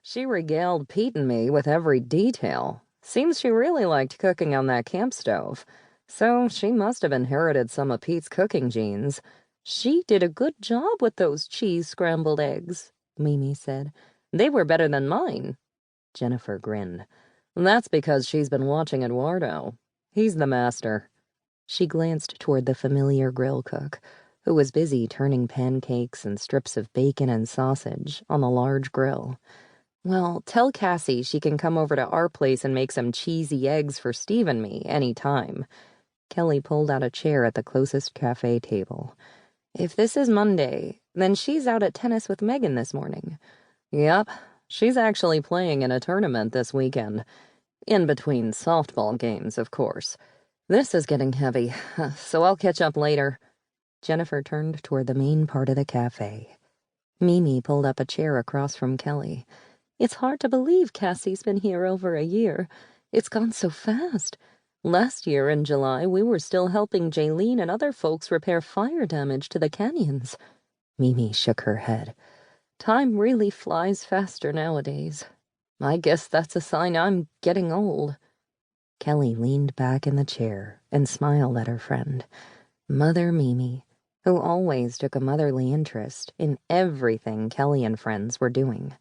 She regaled Pete and me with every detail. Seems she really liked cooking on that camp stove. So she must have inherited some of Pete's cooking genes. She did a good job with those cheese scrambled eggs, Mimi said. They were better than mine. Jennifer grinned. That's because she's been watching Eduardo. He's the master. She glanced toward the familiar grill cook, who was busy turning pancakes and strips of bacon and sausage on the large grill. Well, tell Cassie she can come over to our place and make some cheesy eggs for Steve and me any time. Kelly pulled out a chair at the closest cafe table. If this is Monday, then she's out at tennis with Megan this morning. Yep, she's actually playing in a tournament this weekend. In between softball games, of course. This is getting heavy, so I'll catch up later. Jennifer turned toward the main part of the cafe. Mimi pulled up a chair across from Kelly. It's hard to believe Cassie's been here over a year. It's gone so fast. Last year in July, we were still helping Jaylene and other folks repair fire damage to the canyons. Mimi shook her head. Time really flies faster nowadays. I guess that's a sign I'm getting old. Kelly leaned back in the chair and smiled at her friend. Mother Mimi, who always took a motherly interest in everything Kelly and friends were doing.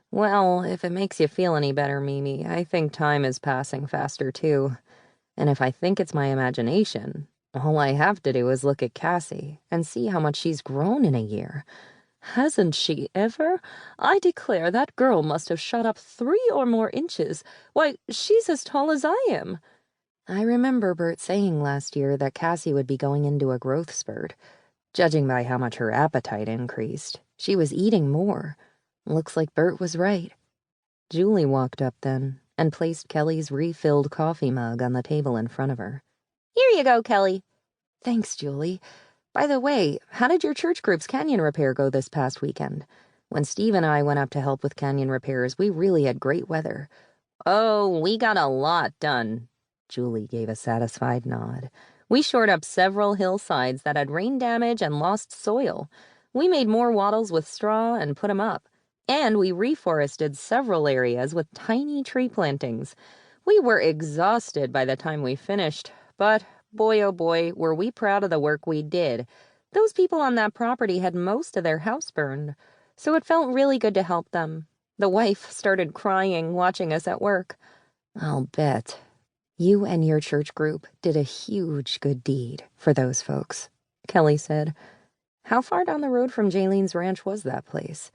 Well, if it makes you feel any better, Mimi, I think time is passing faster, too. And if I think it's my imagination, all I have to do is look at Cassie and see how much she's grown in a year. Hasn't she ever? I declare that girl must have shot up 3 or more inches. Why, she's as tall as I am. I remember Bert saying last year that Cassie would be going into a growth spurt. Judging by how much her appetite increased, she was eating more. Looks like Bert was right. Julie walked up then and placed Kelly's refilled coffee mug on the table in front of her. Here you go, Kelly. Thanks, Julie. By the way, how did your church group's canyon repair go this past weekend? When Steve and I went up to help with canyon repairs, we really had great weather. Oh, we got a lot done. Julie gave a satisfied nod. We shored up several hillsides that had rain damage and lost soil. We made more wattles with straw and put 'em up. And we reforested several areas with tiny tree plantings. We were exhausted by the time we finished, but boy, oh boy, were we proud of the work we did. Those people on that property had most of their house burned, so it felt really good to help them. The wife started crying watching us at work. I'll bet. You and your church group did a huge good deed for those folks, Kelly said. How far down the road from Jaylene's ranch was that place?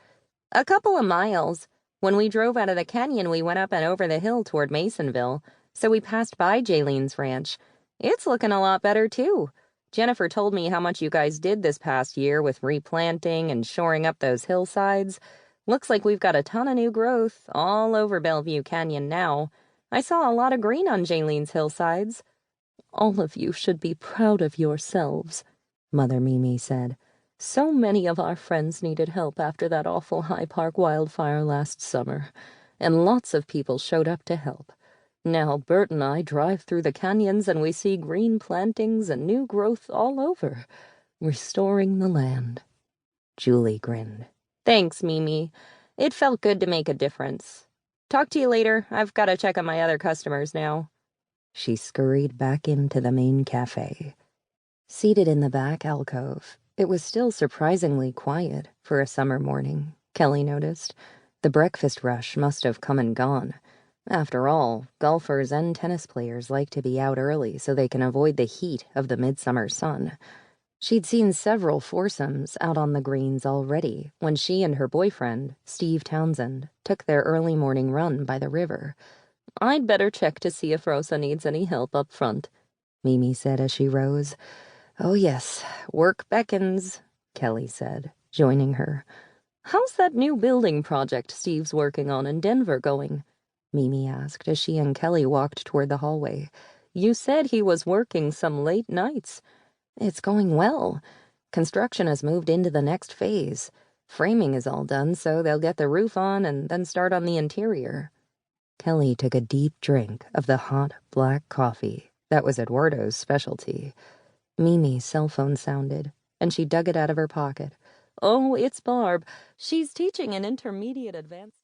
A couple of miles. When we drove out of the canyon, we went up and over the hill toward Masonville, so we passed by Jaylene's ranch. It's looking a lot better, too. Jennifer told me how much you guys did this past year with replanting and shoring up those hillsides. Looks like we've got a ton of new growth all over Bellevue Canyon now. I saw a lot of green on Jaylene's hillsides. All of you should be proud of yourselves, Mother Mimi said. So many of our friends needed help after that awful High Park wildfire last summer, and lots of people showed up to help. Now Bert and I drive through the canyons and we see green plantings and new growth all over, restoring the land. Julie grinned. Thanks, Mimi. It felt good to make a difference. Talk to you later. I've got to check on my other customers now. She scurried back into the main cafe. Seated in the back alcove, it was still surprisingly quiet for a summer morning, Kelly noticed. The breakfast rush must have come and gone. After all, golfers and tennis players like to be out early so they can avoid the heat of the midsummer sun. She'd seen several foursomes out on the greens already when she and her boyfriend, Steve Townsend, took their early morning run by the river. I'd better check to see if Rosa needs any help up front, Mimi said as she rose. Oh yes, work beckons, Kelly said, joining her. How's that new building project Steve's working on in Denver going? Mimi asked as she and Kelly walked toward the hallway. You said he was working some late nights. It's going well. Construction has moved into the next phase. Framing is all done, so they'll get the roof on and then start on the interior. Kelly took a deep drink of the hot, black coffee that was Eduardo's specialty. Mimi's cell phone sounded, and she dug it out of her pocket. Oh, it's Barb. She's teaching an intermediate advanced